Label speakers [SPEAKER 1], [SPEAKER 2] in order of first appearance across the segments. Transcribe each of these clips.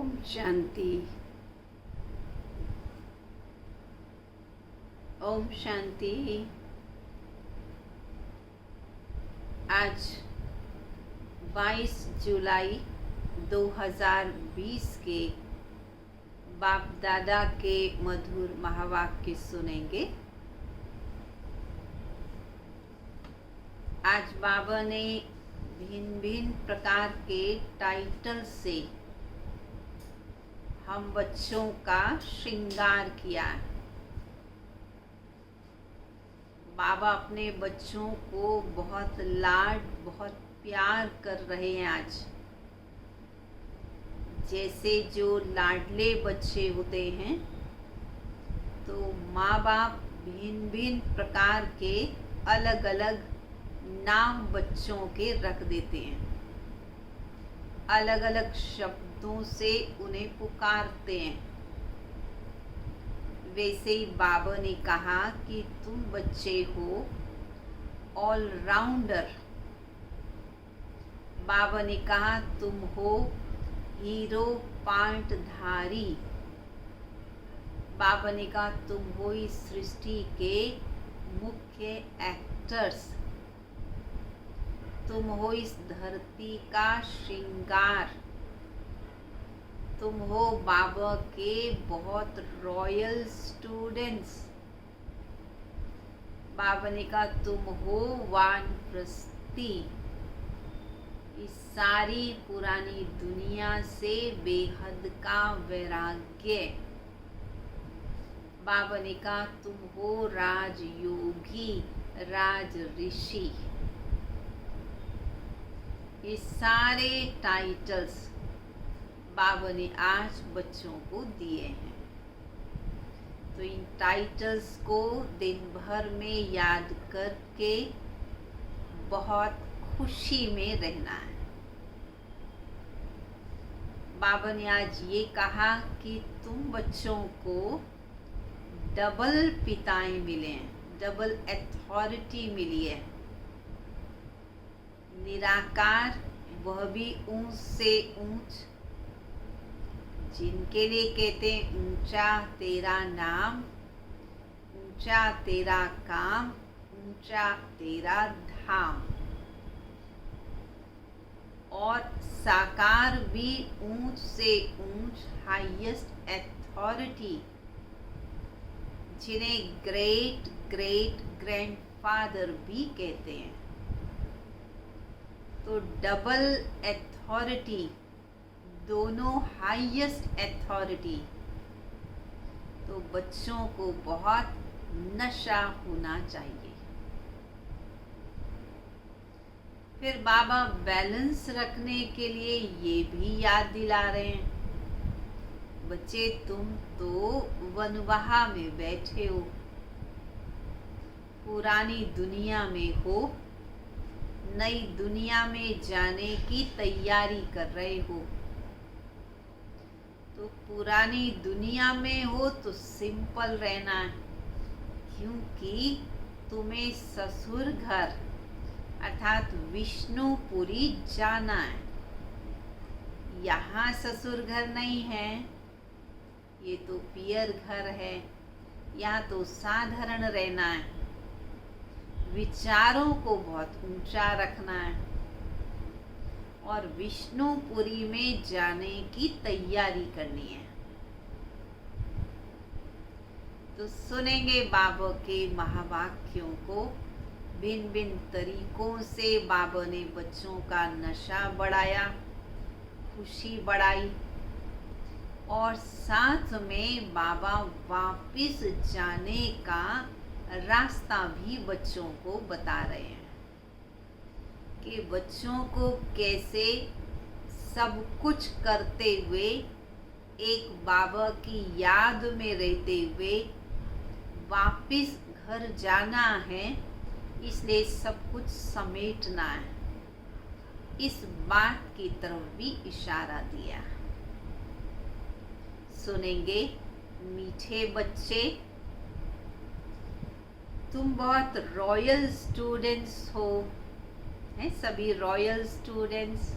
[SPEAKER 1] ओम शांति। ओम शांति। आज 22 जुलाई 2020 के बाप दादा के मधुर महावाक्य सुनेंगे। आज बाबा ने भिन्न भिन्न प्रकार के टाइटल से हम बच्चों का श्रृंगार किया। बाबा अपने बच्चों को बहुत लाड बहुत प्यार कर रहे हैं। आज जैसे जो लाडले बच्चे होते हैं तो माँ बाप भिन्न भिन्न प्रकार के अलग अलग नाम बच्चों के रख देते हैं, अलग अलग शब्दों से उन्हें पुकारते हैं। वैसे ही बाबा ने कहा कि तुम बच्चे हो ऑलराउंडर। बाबा ने कहा तुम हो हीरो पार्टधारी। बाबा ने कहा तुम हो इस सृष्टि के मुख्य एक्टर्स। तुम हो इस धरती का श्रृंगार। तुम हो बाबा के बहुत रॉयल स्टूडेंट्स। बाबा ने कहा तुम हो वानप्रस्थी। इस सारी पुरानी दुनिया से बेहद का वैराग्य। बाबा ने कहा तुम हो राजयोगी राज ऋषि। ये सारे टाइटल्स बाबा ने आज बच्चों को दिए हैं। तो इन टाइटल्स को दिन भर में याद करके बहुत खुशी में रहना है। बाबा ने आज ये कहा कि तुम बच्चों को डबल पिताएं मिले हैं, डबल अथॉरिटी मिली है। निराकार, वह भी ऊंच से ऊंच, जिनके लिए कहते हैं ऊंचा तेरा नाम, ऊंचा तेरा काम, ऊंचा तेरा धाम। और साकार भी ऊंच से ऊंच, हाईएस्ट अथॉरिटी, जिन्हें ग्रेट ग्रेट ग्रैंडफादर भी कहते हैं। तो डबल अथॉरिटी, दोनों हाईएस्ट अथॉरिटी। तो बच्चों को बहुत नशा होना चाहिए। फिर बाबा बैलेंस रखने के लिए ये भी याद दिला रहे हैं, बच्चे तुम तो वनवाह में बैठे हो, पुरानी दुनिया में हो, नई दुनिया में जाने की तैयारी कर रहे हो। तो पुरानी दुनिया में हो तो सिंपल रहना है, क्योंकि तुम्हें ससुर घर अर्थात विष्णुपुरी जाना है। यहाँ ससुर घर नहीं है, ये तो पियर घर है। यहाँ तो साधारण रहना है, विचारों को बहुत ऊंचा रखना है और विष्णुपुरी में जाने की तैयारी करनी है। तो सुनेंगे बाबा के महावाक्यों को। भिन्न भिन्न तरीकों से बाबा ने बच्चों का नशा बढ़ाया, खुशी बढ़ाई, और साथ में बाबा वापिस जाने का रास्ता भी बच्चों को बता रहे हैं कि बच्चों को कैसे सब कुछ करते हुए, एक बाबा की याद में रहते हुए वापिस घर जाना है। इसलिए सब कुछ समेटना है। इस बात की तरफ भी इशारा दिया। सुनेंगे मीठे बच्चे, तुम बहुत रॉयल स्टूडेंट्स हो, हैं सभी रॉयल स्टूडेंट्स।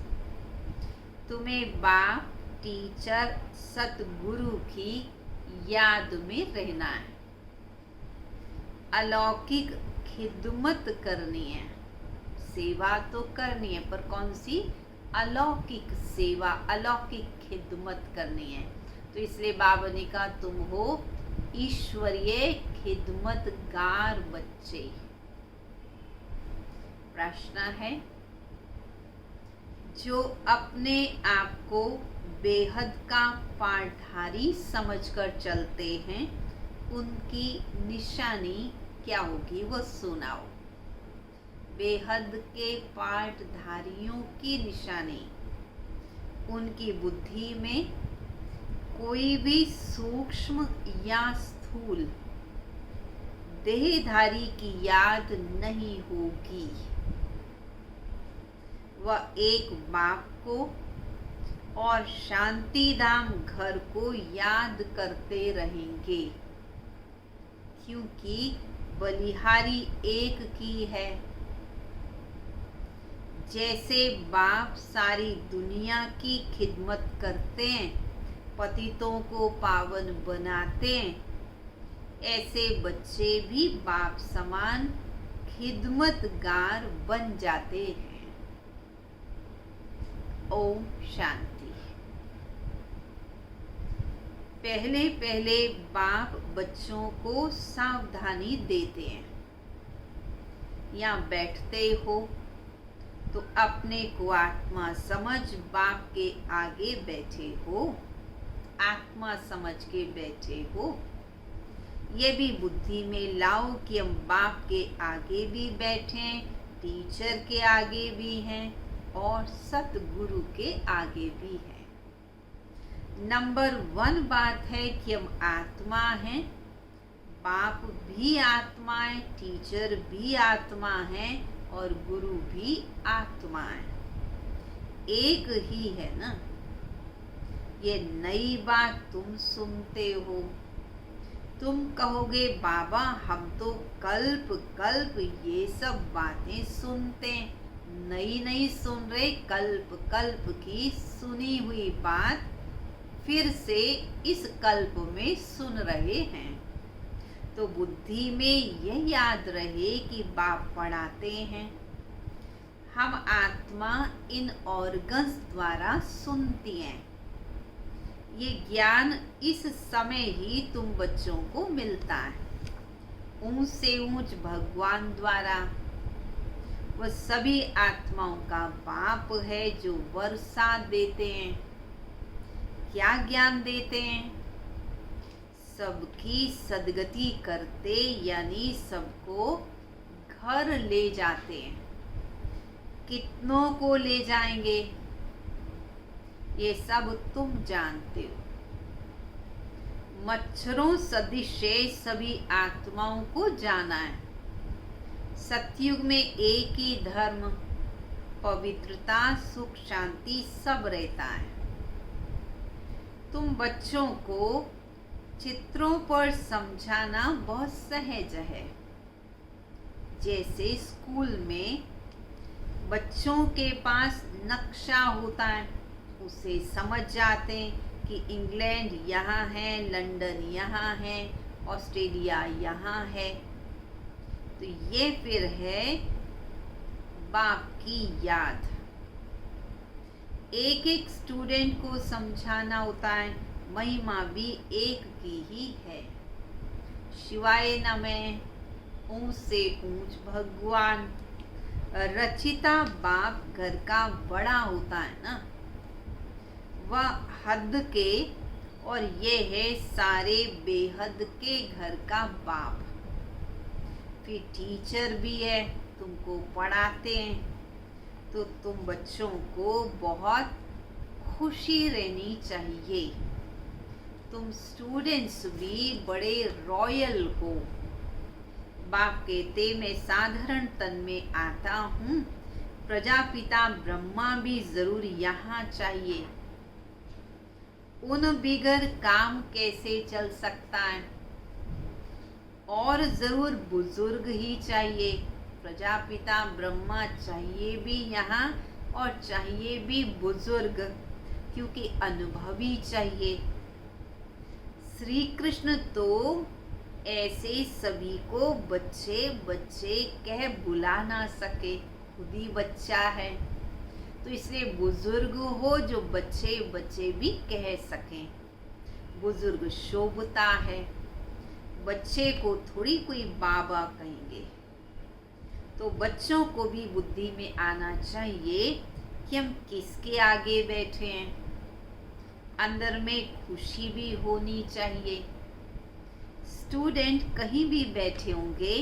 [SPEAKER 1] तुम्हें बाप टीचर सतगुरु की याद में रहना है। अलौकिक खिदमत करनी है। सेवा तो करनी है, पर कौन सी? अलौकिक सेवा, अलौकिक खिदमत करनी है। तो इसलिए बाबा ने कहा तुम हो ईश्वरीय खिदमतगार बच्चे। प्रश्न है, जो अपने आप को बेहद का पाठधारी समझकर चलते हैं, उनकी निशानी क्या होगी वो सुनाओ। बेहद के पाठधारियों की निशानी, उनकी बुद्धि में कोई भी सूक्ष्म या स्थूल देहधारी की याद नहीं होगी। वह एक बाप को और शांतिधाम घर को याद करते रहेंगे, क्योंकि बलिहारी एक की है। जैसे बाप सारी दुनिया की खिदमत करते हैं, पतितों को पावन बनाते हैं, ऐसे बच्चे भी बाप समान खिदमतगार बन जाते हैं। ओम शांति। पहले पहले बाप बच्चों को सावधानी देते हैं। यहाँ बैठते हो तो अपने को आत्मा समझ बाप के आगे बैठे हो, आत्मा समझ के बैठे हो। ये भी बुद्धि में लाओ कि हम बाप के आगे भी बैठे, टीचर के आगे भी हैं और सतगुरु के आगे भी हैं। नंबर 1 बात है कि हम आत्मा हैं, बाप भी आत्मा है, टीचर भी आत्मा है और गुरु भी आत्मा है। एक ही है ना। ये नई बात तुम सुनते हो। तुम कहोगे बाबा हम तो कल्प कल्प ये सब बातें सुनते हैं, नई नई सुन रहे, कल्प कल्प की सुनी हुई बात फिर से इस कल्प में सुन रहे हैं। तो बुद्धि में यह याद रहे कि बाप पढ़ाते हैं, हम आत्मा इन ऑर्गन्स द्वारा सुनती हैं। ये ज्ञान इस समय ही तुम बच्चों को मिलता है, ऊंच से ऊंच भगवान द्वारा। वह सभी आत्माओं का बाप है जो वर्षा देते हैं। क्या ज्ञान देते हैं? सबकी सदगति करते, यानी सबको घर ले जाते हैं। कितनों को ले जाएंगे ये सब तुम जानते हो। मच्छरों सदृश सभी आत्माओं को जाना है। सतयुग में एक ही धर्म, पवित्रता, सुख, शांति सब रहता है। तुम बच्चों को चित्रों पर समझाना बहुत सहज है। जैसे स्कूल में बच्चों के पास नक्शा होता है, उसे समझ जाते हैं कि इंग्लैंड यहाँ है, लंदन यहाँ है, ऑस्ट्रेलिया यहाँ है। तो ये फिर है बाप की याद। एक एक स्टूडेंट को समझाना होता है, महिमा भी एक की ही है। शिवाय नमः, ऊंच से ऊंच भगवान। रचिता बाप घर का बड़ा होता है ना, वह हद के, और ये है सारे बेहद के घर का बाप। फिर टीचर भी है, तुमको पढ़ाते हैं। तो तुम बच्चों को बहुत खुशी रहनी चाहिए। तुम स्टूडेंट्स भी बड़े रॉयल हो। बाप कहते मैं साधारण तन में आता हूँ, प्रजापिता ब्रह्मा भी जरूर यहाँ चाहिए। उन बिगर काम कैसे चल सकता है? और जरूर बुजुर्ग ही चाहिए। प्रजापिता ब्रह्मा चाहिए भी यहाँ और चाहिए भी बुजुर्ग, क्योंकि अनुभवी चाहिए। श्री कृष्ण तो ऐसे सभी को बच्चे बच्चे कह बुला ना सके, खुद ही बच्चा है, तो इसलिए बुजुर्ग हो जो बच्चे बच्चे भी कह सकें। बुजुर्ग शोभता है, बच्चे को थोड़ी कोई बाबा कहेंगे। तो बच्चों को भी बुद्धि में आना चाहिए कि हम किसके आगे बैठे हैं। अंदर में खुशी भी होनी चाहिए। स्टूडेंट कहीं भी बैठे होंगे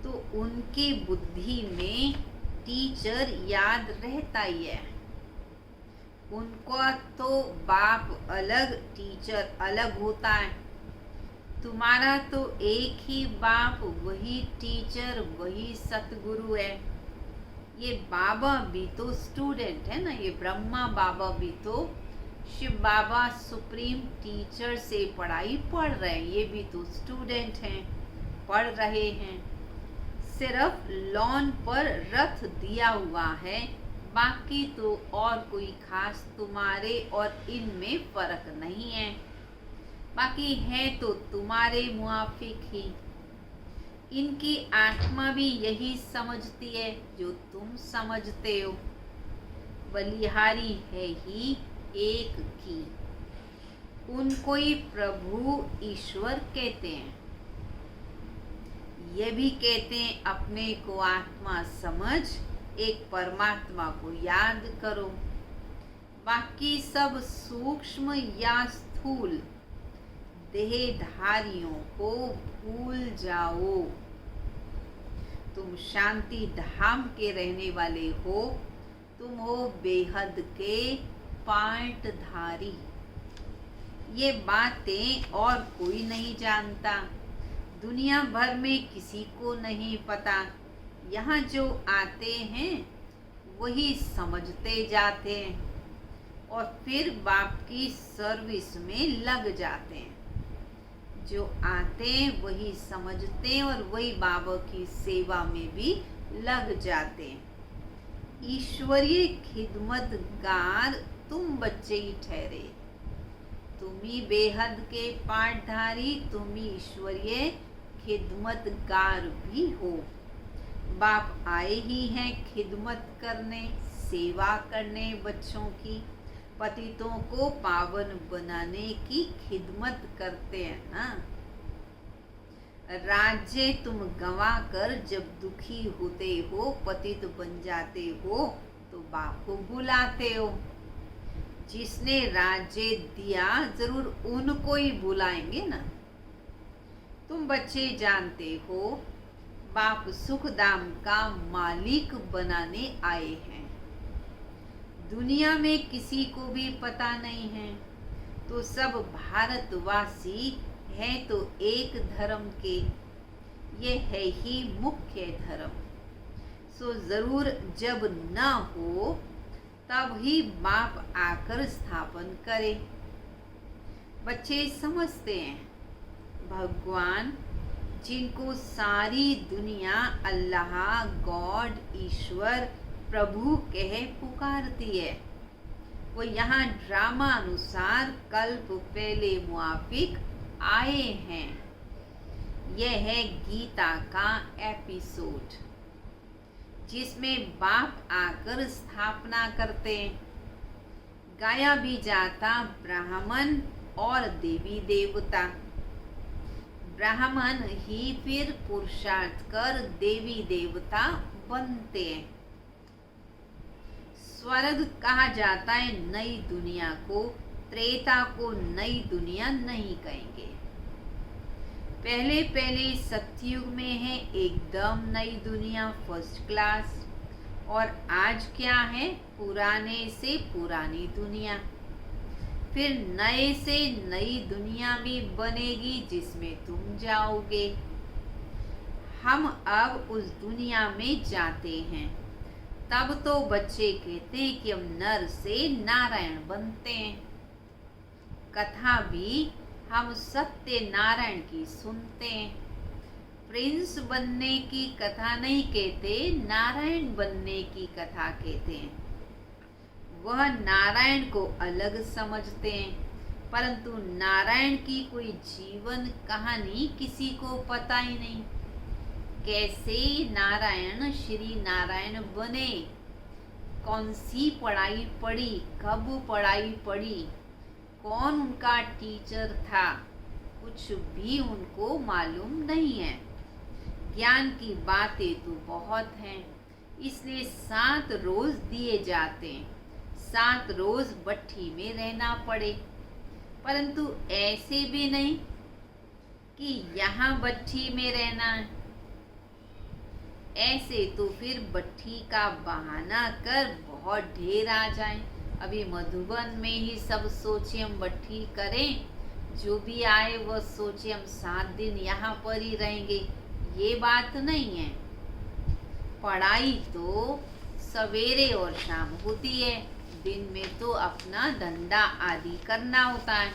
[SPEAKER 1] तो उनकी बुद्धि में टीचर याद रहता ही है। उनका तो बाप अलग, टीचर अलग होता है। तुम्हारा तो एक ही बाप, वही टीचर, वही सतगुरु है। ये बाबा भी तो स्टूडेंट है ना, ये ब्रह्मा बाबा भी तो शिव बाबा सुप्रीम टीचर से पढ़ाई पढ़ रहे हैं, ये भी तो स्टूडेंट हैं, पढ़ रहे हैं। सिर्फ लॉन पर रथ दिया हुआ है, बाकी तो और कोई खास तुम्हारे और इनमें फर्क नहीं है। बाकी है तो तुम्हारे मुआफिक ही। इनकी आत्मा भी यही समझती है जो तुम समझते हो। बलिहारी है ही एक की। उनको ही प्रभु ईश्वर कहते हैं। ये भी कहते हैं अपने को आत्मा समझ, एक परमात्मा को याद करो। बाकी सब सूक्ष्म या स्थूल देहधारियों को भूल जाओ। तुम शांति धाम के रहने वाले हो, तुम हो बेहद के पाटधारी। ये बातें और कोई नहीं जानता, दुनिया भर में किसी को नहीं पता। यहाँ जो आते हैं वही समझते जाते हैं और फिर बाप की सर्विस में लग जाते हैं। जो आते हैं वही समझते हैं और वही बाबा की सेवा में भी लग जाते हैं। ईश्वरीय खिदमतगार तुम बच्चे ही ठहरे। तुम ही बेहद के पाठधारी, तुम ही ईश्वरीय खिदमतगार भी हो। बाप आए ही हैं खिदमत करने, सेवा करने बच्चों की, पतितों को पावन बनाने की खिदमत करते हैं ना। राज्य तुम गंवा कर जब दुखी होते हो, पतित बन जाते हो, तो बाप को बुलाते हो। जिसने राज्य दिया जरूर उनको ही बुलाएंगे ना। तुम बच्चे जानते हो बाप सुखधाम का मालिक बनाने आए हैं। दुनिया में किसी को भी पता नहीं है, तो सब भारतवासी हैं तो एक धर्म के। ये है ही मुख्य धर्म। सो जरूर जब न हो तब ही बाप आकर स्थापन करे। बच्चे समझते हैं भगवान जिनको सारी दुनिया अल्लाह, गॉड, ईश्वर, प्रभु कह पुकारती है, वो यहाँ ड्रामा अनुसार कल्प पहले मुआफिक आए हैं। यह है गीता का एपिसोड जिसमें बाप आकर स्थापना करते हैं। गाया भी जाता ब्राह्मण और देवी देवता। ब्राह्मण ही फिर पुरुषार्थ कर देवी देवता बनते हैं। स्वर्ग कहा जाता है नई दुनिया को, त्रेता को नई दुनिया नहीं कहेंगे। पहले पहले सतयुग में है एकदम नई दुनिया, फर्स्ट क्लास। और आज क्या है, पुराने से पुरानी दुनिया। फिर नए से नई दुनिया भी बनेगी जिसमें तुम जाओगे। हम अब उस दुनिया में जाते हैं। तब तो बच्चे कहते हैं कि हम नर से नारायण बनते हैं। कथा भी हम सत्य नारायण की सुनते हैं। प्रिंस बनने की कथा नहीं कहते, नारायण बनने की कथा कहते हैं। वह नारायण को अलग समझते हैं, परंतु नारायण की कोई जीवन कहानी किसी को पता ही नहीं। कैसे नारायण श्री नारायण बने, कौन सी पढ़ाई पढ़ी, कब पढ़ाई पढ़ी, कौन उनका टीचर था, कुछ भी उनको मालूम नहीं है। ज्ञान की बातें तो बहुत हैं, इसलिए 7 रोज दिए जाते हैं, 7 रोज भट्ठी में रहना पड़े। परंतु ऐसे भी नहीं कि यहाँ भट्ठी में रहना है। ऐसे तो फिर भट्ठी का बहाना कर बहुत ढेर आ जाए। अभी मधुबन में ही सब सोचे हम भट्ठी करें, जो भी आए वह सोचे हम 7 दिन यहाँ पर ही रहेंगे, ये बात नहीं है। पढ़ाई तो सवेरे और शाम होती है, दिन में तो अपना धंधा आदि करना होता है।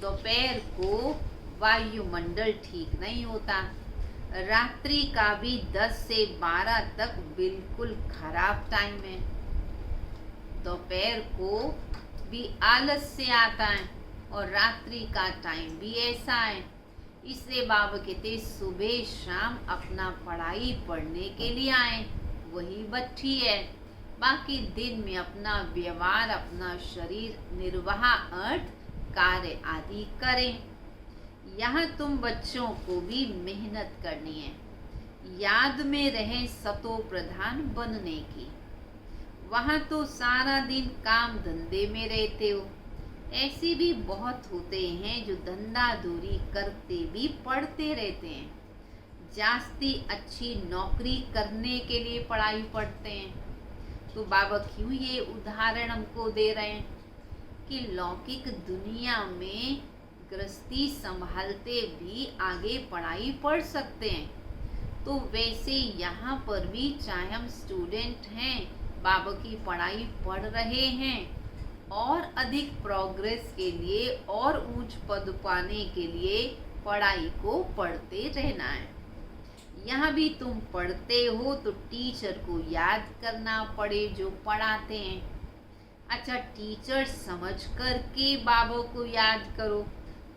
[SPEAKER 1] दोपहर को वायुमंडल ठीक नहीं होता, रात्रि का भी 10 से 12 तक बिल्कुल खराब टाइम है। दोपहर को भी आलस से आता है और रात्रि का टाइम भी ऐसा है। इसलिए बाबा कहते सुबह शाम अपना पढ़ाई पढ़ने के लिए आए, वही भट्ठी है। बाकी दिन में अपना व्यवहार, अपना शरीर निर्वाह, अर्थ, कार्य आदि करें। यहाँ तुम बच्चों को भी मेहनत करनी है, याद में रहे सतो प्रधान बनने की। वहाँ तो सारा दिन काम धंधे में रहते हो। ऐसे भी बहुत होते हैं जो धंधा दूरी करते भी पढ़ते रहते हैं, जास्ती अच्छी नौकरी करने के लिए पढ़ाई पढ़ते हैं। तो बाबा क्यों ये उदाहरण हमको दे रहे हैं कि लौकिक दुनिया में गृहस्थी संभालते भी आगे पढ़ाई पढ़ सकते हैं। तो वैसे यहाँ पर भी चाहे हम स्टूडेंट हैं, बाबा की पढ़ाई पढ़ रहे हैं और अधिक प्रोग्रेस के लिए और ऊंच पद पाने के लिए पढ़ाई को पढ़ते रहना है। यहाँ भी तुम पढ़ते हो तो टीचर को याद करना पड़े जो पढ़ाते हैं। अच्छा, टीचर समझ कर के बाबा को याद करो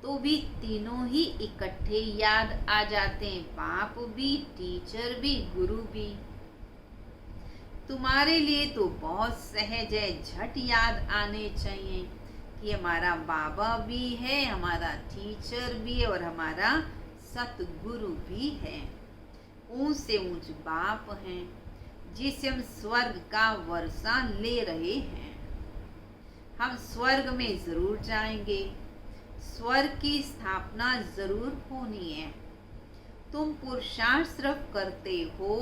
[SPEAKER 1] तो भी तीनों ही इकट्ठे याद आ जाते हैं, बाप भी, टीचर भी, गुरु भी। तुम्हारे लिए तो बहुत सहज है, झट याद आने चाहिए कि हमारा बाबा भी है, हमारा टीचर भी है और हमारा सतगुरु भी है। ऊंच से ऊंच बाप हैं जिसे हम स्वर्ग का वर्षा ले रहे हैं। हम स्वर्ग में जरूर जाएंगे, स्वर्ग की स्थापना जरूर होनी है। तुम पुरुषार्थ सिर्फ करते हो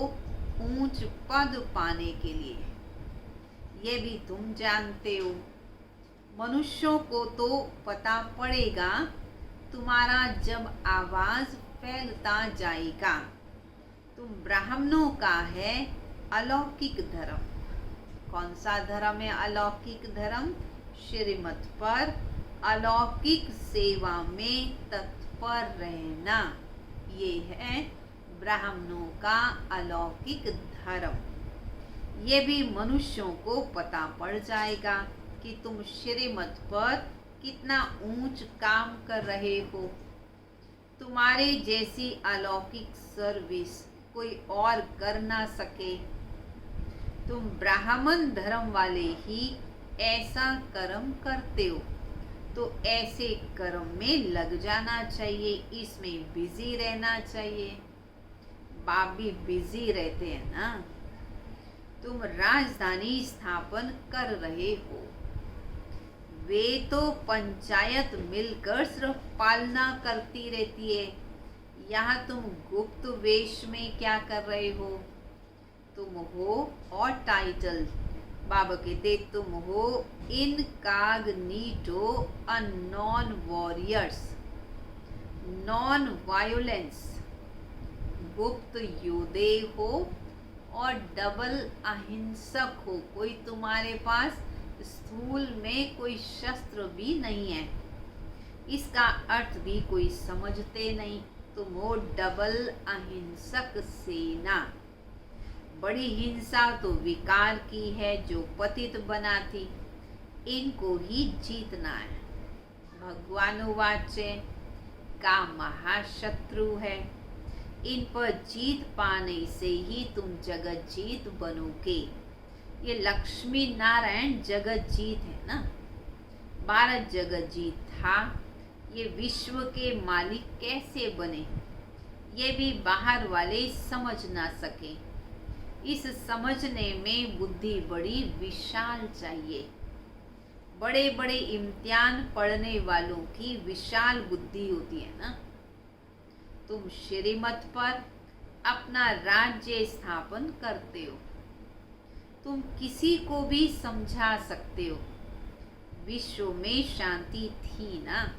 [SPEAKER 1] ऊंच पद पाने के लिए, ये भी तुम जानते हो। मनुष्यों को तो पता पड़ेगा तुम्हारा जब आवाज फैलता जाएगा। तुम ब्राह्मणों का है अलौकिक धर्म। कौन सा धर्म है अलौकिक धर्म? श्रीमत पर अलौकिक सेवा में तत्पर रहना, ये है ब्राह्मणों का अलौकिक धर्म। ये भी मनुष्यों को पता पड़ जाएगा कि तुम श्रीमत पर कितना ऊंच काम कर रहे हो। तुम्हारे जैसी अलौकिक सर्विस कोई और कर ना सके। तुम ब्राह्मण धर्म वाले ही ऐसा कर्म करते हो, तो ऐसे कर्म में लग जाना चाहिए, इसमें बिजी रहना चाहिए। बाप भी बिजी रहते हैं ना। तुम राजधानी स्थापन कर रहे हो, वे तो पंचायत मिलकर सिर्फ पालना करती रहती है। यहाँ तुम गुप्त वेश में क्या कर रहे हो? तुम हो और टाइटल, बाबा कहते तुम हो incognito unknown warriors, non violence, गुप्त योद्धे हो और डबल अहिंसक हो। कोई तुम्हारे पास स्थूल में कोई शस्त्र भी नहीं है, इसका अर्थ भी कोई समझते नहीं। तुम हो डबल अहिंसक सेना। बड़ी हिंसा तो विकार की है जो पतित बनाती, इनको ही जीतना है। भगवान वाच्य का महाशत्रु है, इन पर जीत पाने से ही तुम जगत जीत बनोगे। ये लक्ष्मी नारायण जगत जीत है ना, भारत जगत जीत था। ये विश्व के मालिक कैसे बने, ये भी बाहर वाले समझ ना सके। इस समझने में बुद्धि बड़ी विशाल चाहिए। बड़े बड़े इम्तिहान पढ़ने वालों की विशाल बुद्धि होती है ना। तुम श्रीमत पर अपना राज्य स्थापन करते हो, तुम किसी को भी समझा सकते हो। विश्व में शांति थी ना,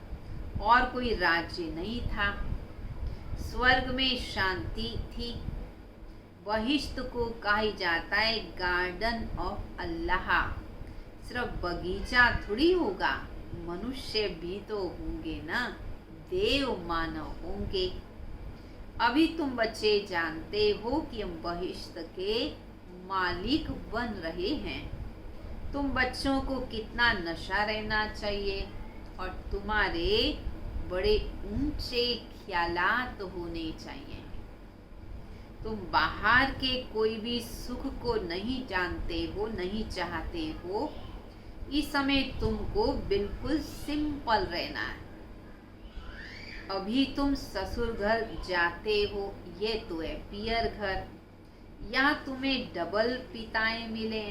[SPEAKER 1] और कोई राज्य नहीं था। स्वर्ग में शांति थी। बहिश्त को कहा जाता है गार्डन ऑफ अल्लाह। सिर्फ बगीचा थोड़ी होगा, मनुष्य भी तो होंगे ना, देव मानव होंगे। अभी तुम बच्चे जानते हो कि हम बहिश्त के मालिक बन रहे हैं। तुम बच्चों को कितना नशा रहना चाहिए, और तुम्हारे बड़े ऊंचे ख्यालात होने चाहिए। तुम बाहर के कोई भी सुख को नहीं जानते हो, नहीं चाहते हो। इस समय तुमको बिल्कुल सिंपल रहना है। अभी तुम ससुर घर जाते हो, ये तो है पियर घर। यहाँ तुम्हें डबल पिताएं मिले,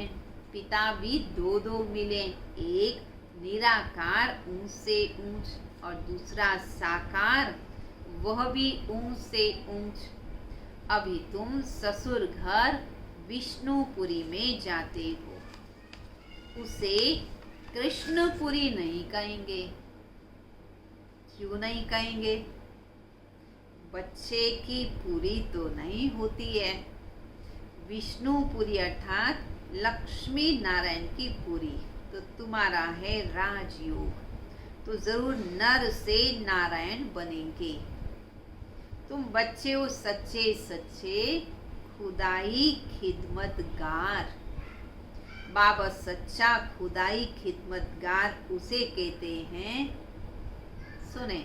[SPEAKER 1] पिता भी दो दो मिले। एक निराकार ऊंच से ऊंच, और दूसरा साकार, वह भी ऊंच से ऊंच। अभी तुम ससुर घर विष्णुपुरी में जाते हो, उसे कृष्णपुरी नहीं कहेंगे। क्यों नहीं कहेंगे? बच्चे की पूरी तो नहीं होती है। विष्णुपुरी अर्थात लक्ष्मी नारायण की पूरी। तो तुम्हारा है राजयोग, तो जरूर नर से नारायण बनेंगे। तुम बच्चे हो सच्चे सच्चे खुदाई खिदमतगार। बाबा सच्चा खुदाई खिदमतगार उसे कहते हैं। सुने,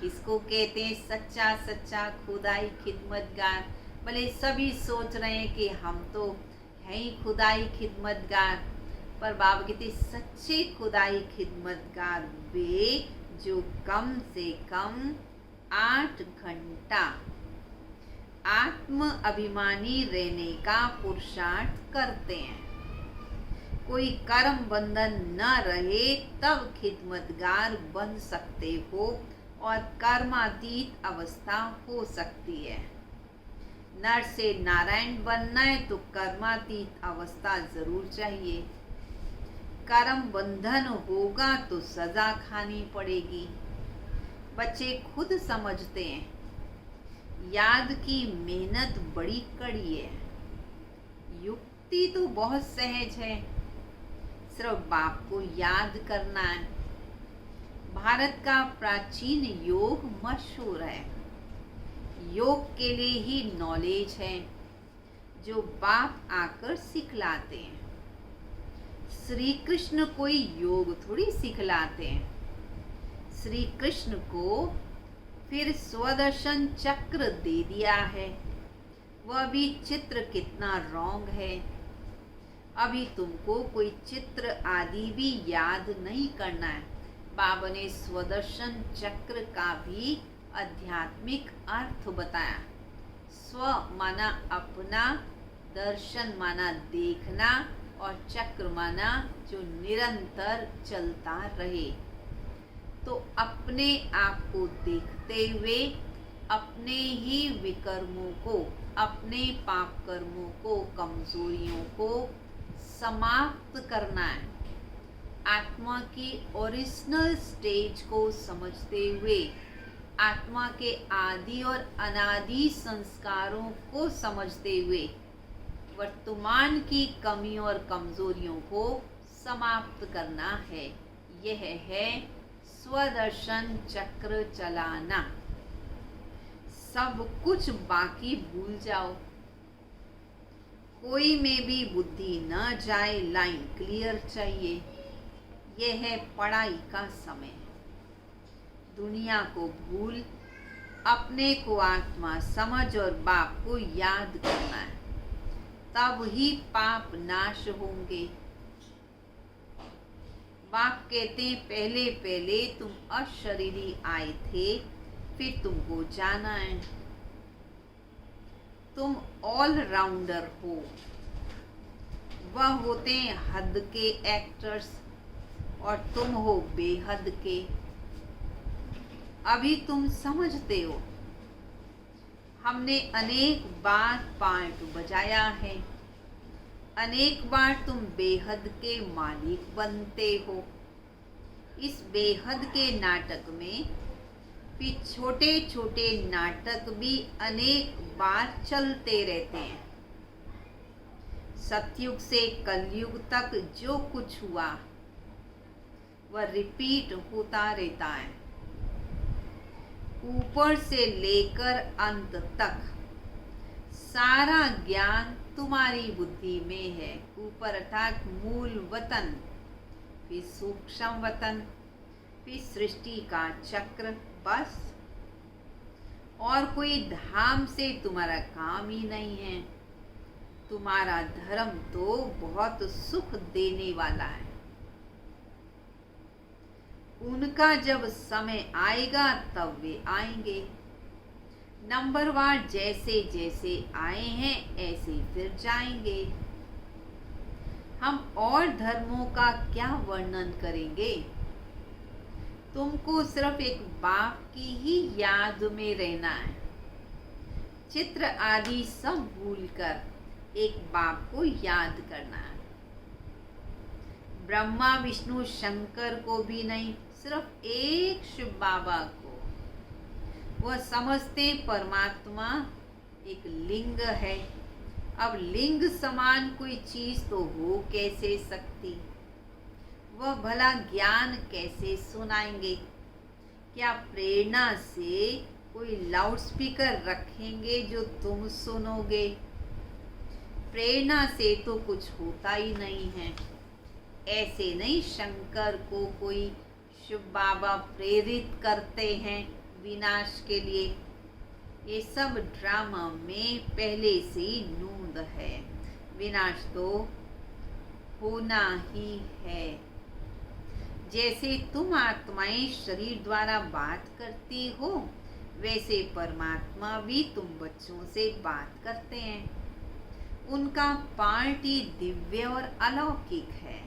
[SPEAKER 1] किसको कहते हैं सच्चा सच्चा खुदाई खिदमतगार? भले सभी सोच रहे हैं कि हम तो हैं ही खुदाई खिदमतगार, पर बाबा कहते सच्चे खुदाई खिदमतगार वे जो कम से कम 8 घंटा आत्म अभिमानी रहने का पुरुषार्थ करते हैं। कोई कर्म बंधन न रहे तब खिदमतगार बन सकते हो, और कर्मातीत अवस्था हो सकती है। नर से नारायण बनना है तो कर्मातीत अवस्था जरूर चाहिए। कर्म बंधन होगा तो सजा खानी पड़ेगी। बच्चे खुद समझते हैं, याद की मेहनत बड़ी कड़ी है। युक्ति तो बहुत सहज है, सिर्फ बाप को याद करना है। भारत का प्राचीन योग मशहूर है। योग के लिए ही नॉलेज है जो बाप आकर सिखलाते हैं। श्री कृष्ण कोई योग थोड़ी सिखलाते हैं। श्री कृष्ण को फिर स्वदर्शन चक्र दे दिया है। वह भी चित्र कितना रॉन्ग है। अभी तुमको कोई चित्र आदि भी याद नहीं करना है। बाबा ने स्वदर्शन चक्र का भी आध्यात्मिक अर्थ बताया। स्व माना अपना, दर्शन माना देखना, और चक्र माना जो निरंतर चलता रहे। तो अपने आप को देखते हुए अपने ही विकर्मों को, अपने पाप कर्मों को, कमजोरियों को समाप्त करना है। आत्मा की ओरिजिनल स्टेज को समझते हुए, आत्मा के आदि और अनादि संस्कारों को समझते हुए वर्तमान की कमियों और कमजोरियों को समाप्त करना है। यह है स्वदर्शन चक्र चलाना। सब कुछ बाकी भूल जाओ। कोई में भी बुद्धि न जाए, लाइन क्लियर चाहिए। यह है पढ़ाई का समय। दुनिया को भूल, अपने को आत्मा समझ और बाप को याद करना है, तब ही पाप नाश होंगे। बाप कहते हैं पहले पहले तुम अशरीरी आए थे, फिर तुमको जाना है। तुम ऑलराउंडर हो। वह होते हैं हद के एक्टर्स और तुम हो बेहद के। अभी तुम समझते हो। हमने अनेक बार पार्ट बजाया है, अनेक बार तुम बेहद के मालिक बनते हो। इस बेहद के नाटक में भी छोटे छोटे नाटक भी अनेक बार चलते रहते हैं। सतयुग से कलयुग तक जो कुछ हुआ वह रिपीट होता रहता है। ऊपर से लेकर अंत तक सारा ज्ञान तुम्हारी बुद्धि में है। ऊपर अर्थात मूल वतन, फिर सूक्ष्म वतन, फिर सृष्टि का चक्र, बस। और कोई धाम से तुम्हारा काम ही नहीं है। तुम्हारा धर्म तो बहुत सुख देने वाला है। उनका जब समय आएगा तब वे आएंगे। नंबरवार जैसे जैसे आए हैं ऐसे फिर जाएंगे। हम और धर्मों का क्या वर्णन करेंगे। तुमको सिर्फ एक बाप की ही याद में रहना है। चित्र आदि सब भूलकर एक बाप को याद करना है। ब्रह्मा विष्णु शंकर को भी नहीं, सिर्फ एक शिव बाबा को। वह समझते परमात्मा एक लिंग है। अब लिंग समान कोई चीज तो हो कैसे सकती। वह भला ज्ञान कैसे सुनाएंगे। क्या प्रेरणा से कोई लाउड स्पीकर रखेंगे जो तुम सुनोगे। प्रेरणा से तो कुछ होता ही नहीं है। ऐसे नहीं शंकर को कोई शिव बाबा प्रेरित करते हैं विनाश के लिए। ये सब ड्रामा में पहले से ही नूंद है। विनाश तो होना ही है। जैसे तुम आत्माएं शरीर द्वारा बात करती हो, वैसे परमात्मा भी तुम बच्चों से बात करते हैं। उनका पार्टी दिव्य और अलौकिक है।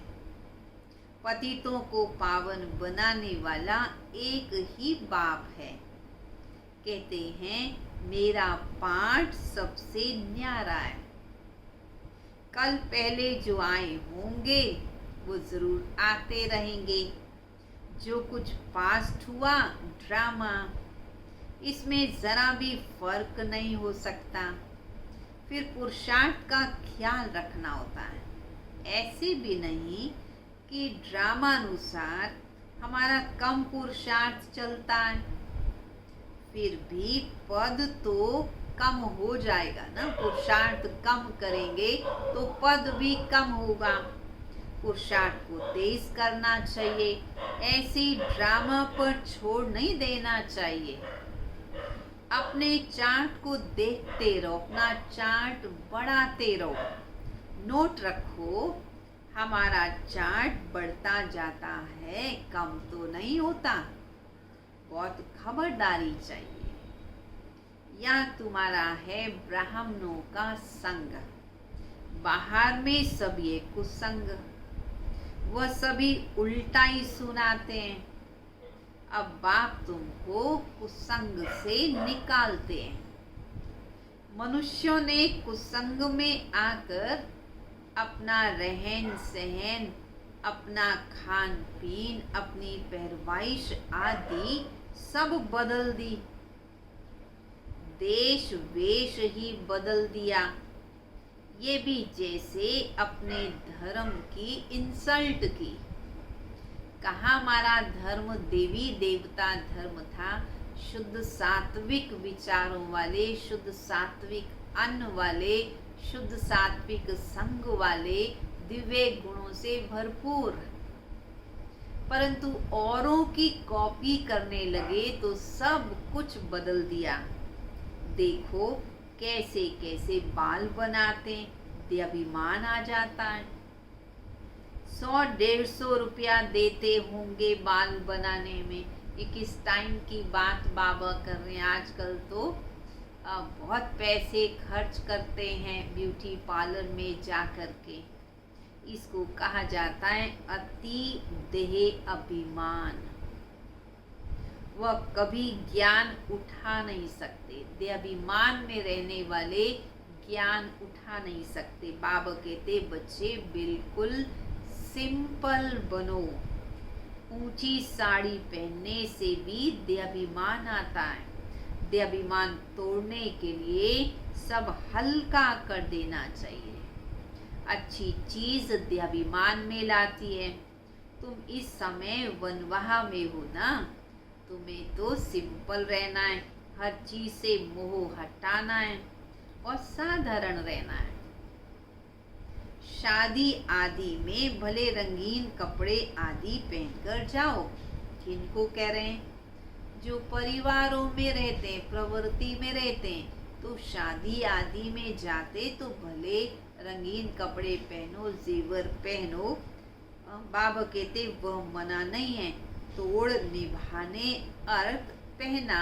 [SPEAKER 1] पतितों को पावन बनाने वाला एक ही बाप है। कहते हैं मेरा पाठ सबसे न्यारा है। कल पहले जो आए होंगे वो जरूर आते रहेंगे। जो कुछ पास्ट हुआ ड्रामा, इसमें जरा भी फर्क नहीं हो सकता। फिर पुरुषार्थ का ख्याल रखना होता है। ऐसे भी नहीं कि ड्रामानुसार हमारा कम पुरुषार्थ चलता है। फिर भी पद तो कम हो जाएगा ना। पुरुषार्थ कम करेंगे तो पद भी कम होगा। पुरुषार्थ को तेज करना चाहिए। ऐसी ड्रामा पर छोड़ नहीं देना चाहिए। अपने चार्ट को देखते रहो, अपना चार्ट बढ़ाते रहो। नोट रखो हमारा चार्ट बढ़ता जाता है, कम तो नहीं होता। बहुत खबरदारी चाहिए। यह तुम्हारा है ब्राह्मणों का संग। बाहर में सब ये कुसंग, वह सभी उल्टा ही सुनाते हैं। अब बाप तुमको कुसंग से निकालते हैं। मनुष्यों ने कुसंग में आकर अपना रहन सहन, अपना खान पीन, अपनी पहरवाइश आदि सब बदल दी। देश वेश ही बदल दिया। ये भी जैसे अपने धर्म की इंसल्ट की। कहा हमारा धर्म देवी देवता धर्म था, शुद्ध सात्विक विचारों वाले, शुद्ध सात्विक अन्न वाले, शुद्ध सात्विक संग वाले, दिव्य गुणों से भरपूर। परंतु औरों की कॉपी करने लगे तो सब कुछ बदल दिया। देखो कैसे कैसे बाल बनाते, अभिमान आ जाता है। 100-150 रुपया देते होंगे बाल बनाने में। ये किस टाइम की बात बाबा कर रहे हैं। आजकल तो बहुत पैसे खर्च करते हैं ब्यूटी पार्लर में जा कर के। इसको कहा जाता है अति देह अभिमान। वह कभी ज्ञान उठा नहीं सकते। देह अभिमान में रहने वाले ज्ञान उठा नहीं सकते। बाबा कहते बच्चे बिल्कुल सिंपल बनो। ऊंची साड़ी पहनने से भी देहाभिमान आता है। देहाभिमान तोड़ने के लिए सब हल्का कर देना चाहिए। अच्छी चीज देहाभिमान में लाती है। तुम इस समय वनवाह में हो ना, तुम्हें तो सिंपल रहना है, हर चीज से मोह हटाना है और साधारण रहना है। शादी आदि में भले रंगीन कपड़े आदि पहनकर जाओ। किनको कह रहे हैं? जो परिवारों में रहते हैं, प्रवृत्ति में रहते हैं, तो शादी आदि में जाते तो भले रंगीन कपड़े पहनो, जेवर पहनो। बाबा कहते वह मना नहीं है। तोड़ निभाने अर्थ पहना,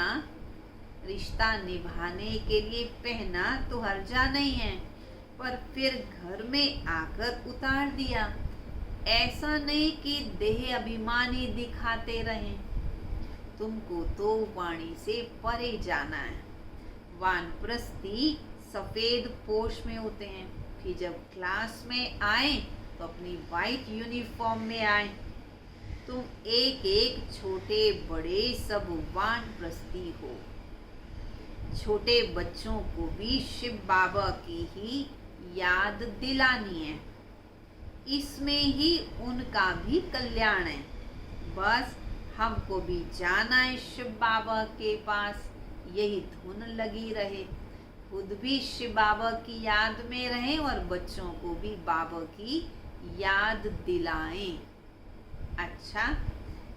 [SPEAKER 1] रिश्ता निभाने के लिए पहना तो हर्जा नहीं है, पर फिर घर में आकर उतार दिया। ऐसा नहीं कि देह अभिमानी दिखाते रहें। तुमको तो वाणी से परे जाना है। वानप्रस्थी सफेद पोश में होते हैं, फिर जब क्लास में आए तो अपनी वाइट यूनिफॉर्म में आए। तुम एक एक छोटे बड़े सब वानप्रस्थी हो। छोटे बच्चों को भी शिव बाबा की ही याद दिलानी है। इसमें ही उनका भी कल्याण है। बस हमको भी जाना है शिव बाबा के पास, यही धुन लगी रहे। खुद भी शिव बाबा की याद में रहें और बच्चों को भी बाबा की याद दिलाएं। अच्छा,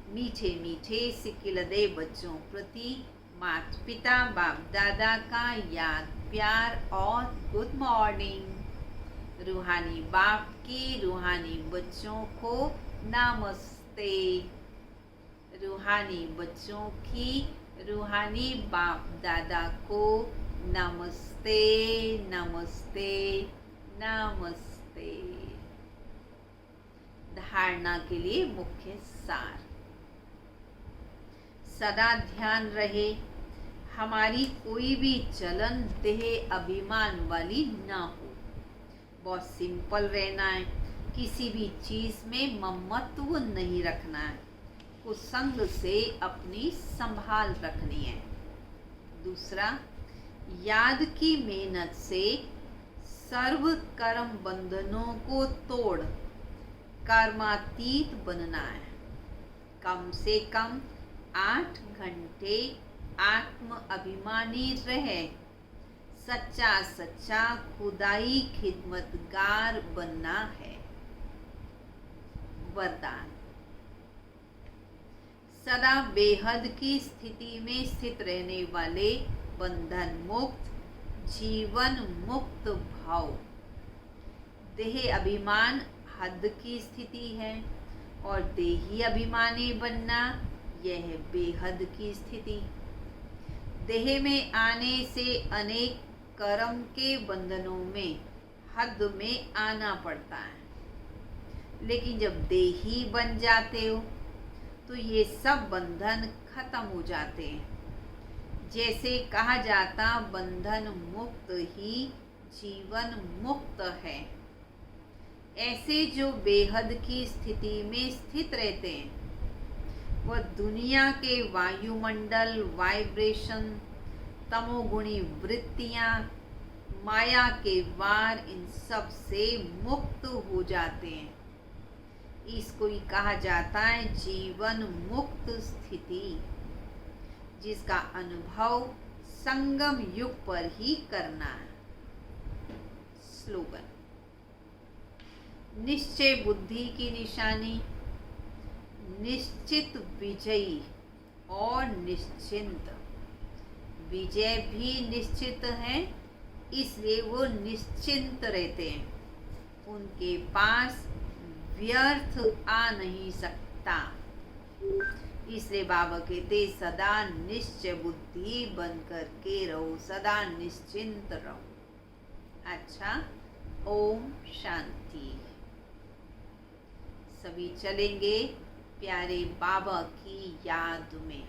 [SPEAKER 1] मीठे मीठे सिकिलदे बच्चों प्रति माता पिता बाप दादा का याद प्यार और गुड मॉर्निंग। रूहानी बाप की रूहानी बच्चों को नमस्ते। रूहानी बच्चों की रूहानी बाप दादा को नमस्ते नमस्ते नमस्ते। धारणा के लिए मुख्य सार। सदा ध्यान रहे हमारी कोई भी चलन देह अभिमान वाली ना हो। बहुत सिंपल रहना है। किसी भी चीज में ममत्व नहीं रखना है। कुसंग से अपनी संभाल रखनी है। दूसरा, याद की मेहनत से सर्व कर्म बंधनों को तोड़ कर्मातीत बनना है। कम से कम 8 घंटे आत्म अभिमानी रहे। सच्चा सच्चा खुदाई खिदमतगार बनना है। वरदान। सदा बेहद की स्थिति में स्थित रहने वाले बंधन मुक्त जीवन मुक्त भाव। देह अभिमान हद की स्थिति है और देही अभिमानी बनना यह बेहद की स्थिति। देह में आने से अनेक कर्म के बंधनों में हद में आना पड़ता है, लेकिन जब देही बन जाते हो तो ये सब बंधन खत्म हो जाते हैं। जैसे कहा जाता बंधन मुक्त ही जीवन मुक्त है। ऐसे जो बेहद की स्थिति में स्थित रहते हैं वह दुनिया के वायुमंडल वाइब्रेशन तमोगुणी वृत्तियां माया के वार इन सब से मुक्त हो जाते हैं। इसको ही कहा जाता है जीवन मुक्त स्थिति, जिसका अनुभव संगम युग पर ही करना है। स्लोगन। निश्चय बुद्धि की निशानी, निश्चित विजयी और निश्चिंत। विजय भी निश्चित है, इसलिए वो निश्चिंत रहते हैं। उनके पास व्यर्थ आ नहीं सकता, इसलिए बाबा कहते सदा निश्चय बुद्धि बन कर के रहो, सदा निश्चिंत रहो। अच्छा, ओम शांति। सभी चलेंगे प्यारे बाबा की याद में।